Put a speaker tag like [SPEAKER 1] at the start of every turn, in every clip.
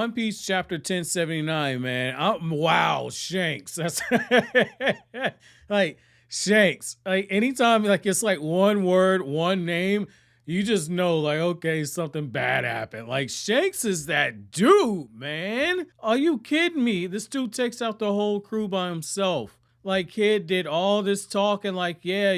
[SPEAKER 1] One Piece chapter 1079, man. Wow, Shanks. That's like Shanks. Like anytime like it's like one word, one name, you just know like okay, something bad happened. Like Shanks is that dude, man. Are you kidding me? This dude takes out the whole crew by himself. Like Kid did all this talking like, yeah,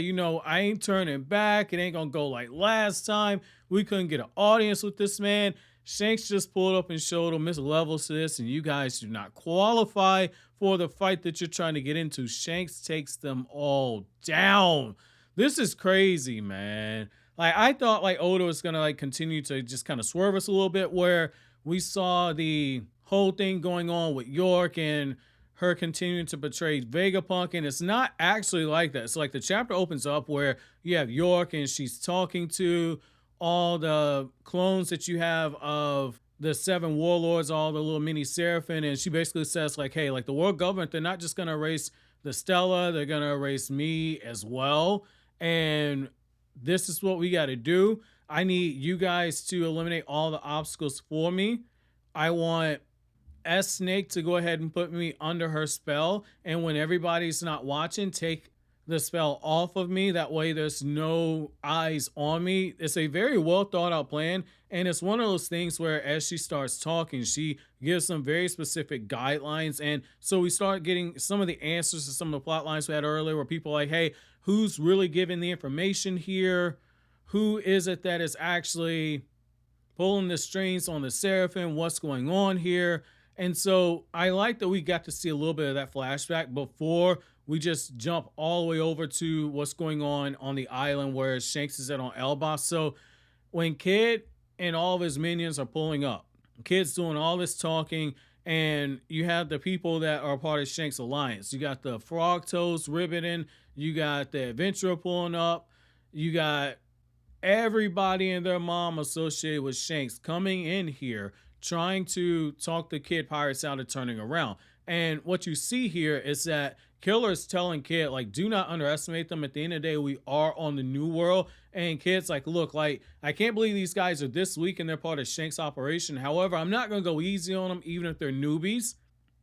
[SPEAKER 1] I ain't turning back. It ain't gonna go like last time. We couldn't get an audience with this man. Shanks just pulled up and showed him his levels to this, and you guys do not qualify for the fight that you're trying to get into. Shanks takes them all down. This is crazy, man. Like I thought like Oda was gonna like continue to just kind of swerve us a little bit where we saw the whole thing going on with York and her continuing to portray Vegapunk, and it's not actually like that. It's like the chapter opens up where you have York and she's talking to all the clones that you have of the seven warlords, all the little mini Seraphim, and she basically says like, hey, like the world government, they're not just gonna erase the Stella, they're gonna erase me as well. And this is what we gotta do. I need you guys to eliminate all the obstacles for me. I want S Snake to go ahead and put me under her spell, and when everybody's not watching, take the spell off of me. That way there's no eyes on me. It's a very well thought out plan, and it's one of those things where as she starts talking, she gives some very specific guidelines, and so we start getting some of the answers to some of the plot lines we had earlier where people are like, hey, who's really giving the information here? Who is it that is actually pulling the strings on the Seraphim? What's going on here? And so I like that we got to see a little bit of that flashback before we just jump all the way over to what's going on the island where Shanks is at on Elbaf. So when Kid and all of his minions are pulling up, Kid's doing all this talking, and you have the people that are part of Shanks Alliance. You got the Frog Toes ribbiting, you got the Adventurer pulling up, you got everybody and their mom associated with Shanks coming in here trying to talk the Kid Pirates out of turning around. And what you see here is that Killer is telling Kid, like, do not underestimate them. At the end of the day, we are on the new world. And Kid's like, look, like, I can't believe these guys are this weak and they're part of Shanks' operation. However, I'm not going to go easy on them, even if they're newbies.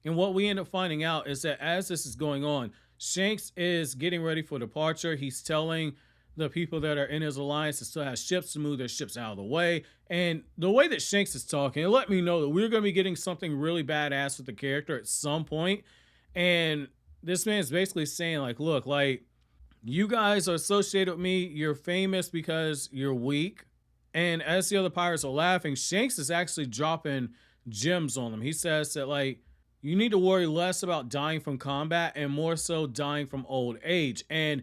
[SPEAKER 1] And what we end up finding out is that as this is going on, Shanks is getting ready for departure. He's telling the people that are in his alliance that still has ships to move their ships out of the way. And the way that Shanks is talking, it let me know that we're going to be getting something really badass with the character at some point. And this man is basically saying like, look, like, you guys are associated with me. You're famous because you're weak. And as the other pirates are laughing, Shanks is actually dropping gems on them. He says that like, you need to worry less about dying from combat and more so dying from old age. And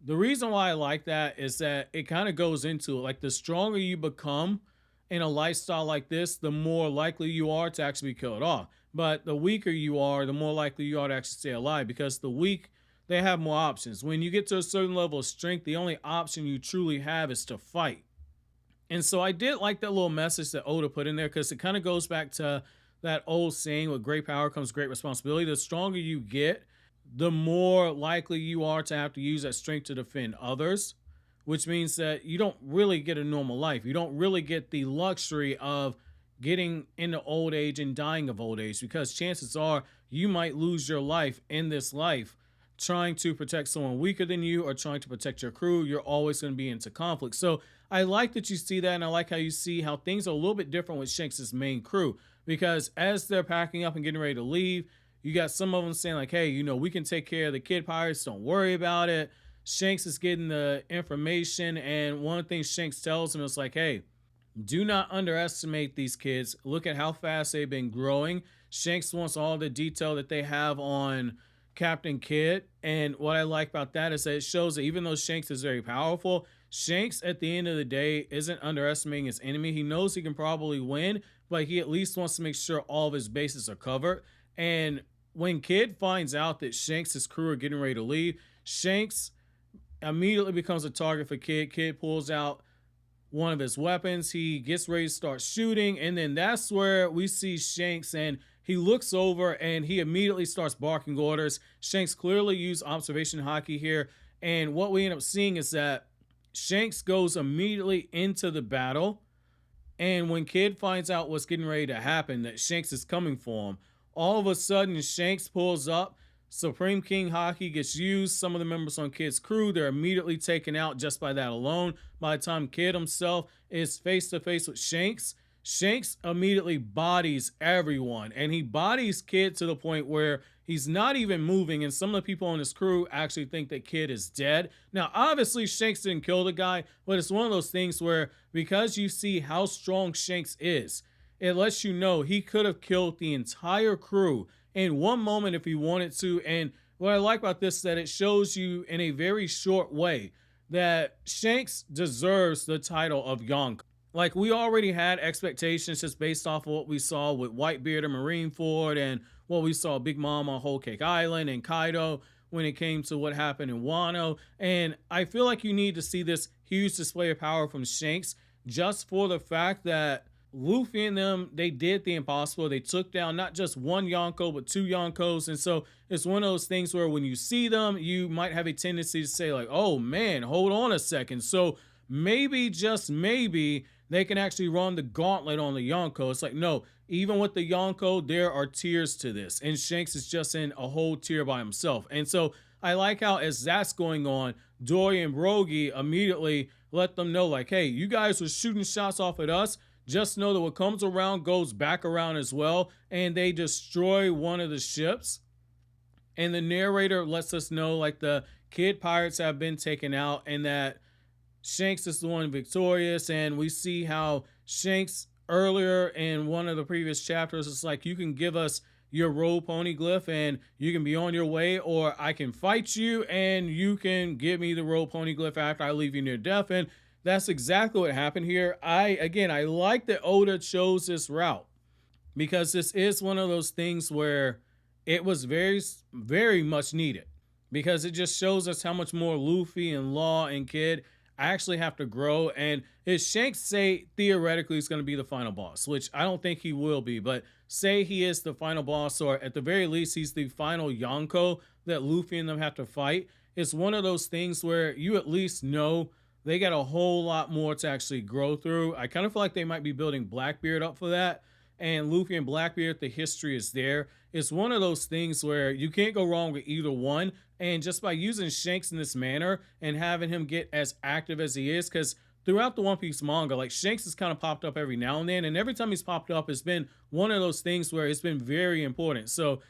[SPEAKER 1] the reason why I like that is that it kind of goes into it. Like the stronger you become in a lifestyle like this, the more likely you are to actually be killed off. But the weaker you are, the more likely you are to actually stay alive, because the weak, they have more options. When you get to a certain level of strength, the only option you truly have is to fight. And so I did like that little message that Oda put in there, because it kind of goes back to that old saying, with great power comes great responsibility. The stronger you get, the more likely you are to have to use that strength to defend others, which means that you don't really get a normal life. You don't really get the luxury of getting into old age and dying of old age, because chances are you might lose your life in this life trying to protect someone weaker than you or trying to protect your crew. You're always going to be into conflict. So I like that you see that, and I like how you see how things are a little bit different with Shanks' main crew, because as they're packing up and getting ready to leave, you got some of them saying like, hey, we can take care of the Kid Pirates. Don't worry about it. Shanks is getting the information. And one of the things Shanks tells him is like, hey, do not underestimate these kids. Look at how fast they've been growing. Shanks wants all the detail that they have on Captain Kidd. And what I like about that is that it shows that even though Shanks is very powerful, Shanks at the end of the day isn't underestimating his enemy. He knows he can probably win, but he at least wants to make sure all of his bases are covered. And when Kid finds out that Shanks' crew are getting ready to leave, Shanks immediately becomes a target for Kid. Kid pulls out one of his weapons. He gets ready to start shooting. And then that's where we see Shanks, and he looks over and he immediately starts barking orders. Shanks clearly used observation hockey here. And what we end up seeing is that Shanks goes immediately into the battle. And when Kid finds out what's getting ready to happen, that Shanks is coming for him, all of a sudden Shanks pulls up. Supreme King Hockey gets used. Some of the members on Kid's crew, they're immediately taken out just by that alone. By the time Kid himself is face to face with Shanks, Shanks immediately bodies everyone. And he bodies Kid to the point where he's not even moving. And some of the people on his crew actually think that Kid is dead. Now, obviously, Shanks didn't kill the guy, but it's one of those things where because you see how strong Shanks is, it lets you know he could have killed the entire crew in one moment if he wanted to. And what I like about this is that it shows you in a very short way that Shanks deserves the title of Yonko. Like, we already had expectations just based off of what we saw with Whitebeard and Marineford and what we saw Big Mom on Whole Cake Island and Kaido when it came to what happened in Wano. And I feel like you need to see this huge display of power from Shanks just for the fact that Luffy and them, they did the impossible. They took down not just one Yonko, but two Yonkos. And so it's one of those things where when you see them, you might have a tendency to say like, oh man, hold on a second. So maybe, just maybe, they can actually run the gauntlet on the Yonko. It's like, no, even with the Yonko, there are tiers to this. And Shanks is just in a whole tier by himself. And so I like how as that's going on, Dorry and Broggy immediately let them know like, hey, you guys were shooting shots off at us. Just know that what comes around goes back around as well. And they destroy one of the ships. And the narrator lets us know like the Kid Pirates have been taken out and that Shanks is the one victorious. And we see how Shanks earlier in one of the previous chapters, it's like, you can give us your roll pony glyph and you can be on your way, or I can fight you and you can give me the roll pony glyph after I leave you near death. And that's exactly what happened here. I like that Oda chose this route because this is one of those things where it was very, very much needed because it just shows us how much more Luffy and Law and Kid actually have to grow. And if Shanks say theoretically he's going to be the final boss, which I don't think he will be, but say he is the final boss, or at the very least he's the final Yonko that Luffy and them have to fight, it's one of those things where you at least know they got a whole lot more to actually grow through. I kind of feel like they might be building Blackbeard up for that. And Luffy and Blackbeard, the history is there. It's one of those things where you can't go wrong with either one. And just by using Shanks in this manner and having him get as active as he is, because throughout the One Piece manga, like Shanks has kind of popped up every now and then. And every time he's popped up, it's been one of those things where it's been very important. So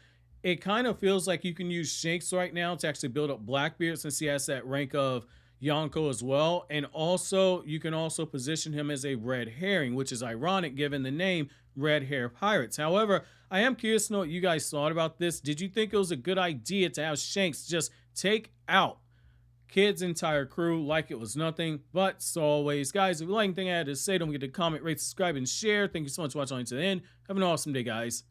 [SPEAKER 1] it kind of feels like you can use Shanks right now to actually build up Blackbeard since he has that rank of Yonko as well. And also you can also position him as a red herring, which is ironic given the name Red Hair Pirates. However, I am curious to know what you guys thought about this. Did you think it was a good idea to have Shanks just take out Kid's entire crew like it was nothing? But so always, guys, if you like anything I had to say, don't forget to comment, rate, subscribe, and share. Thank you so much for watching to the end. Have an awesome day, guys.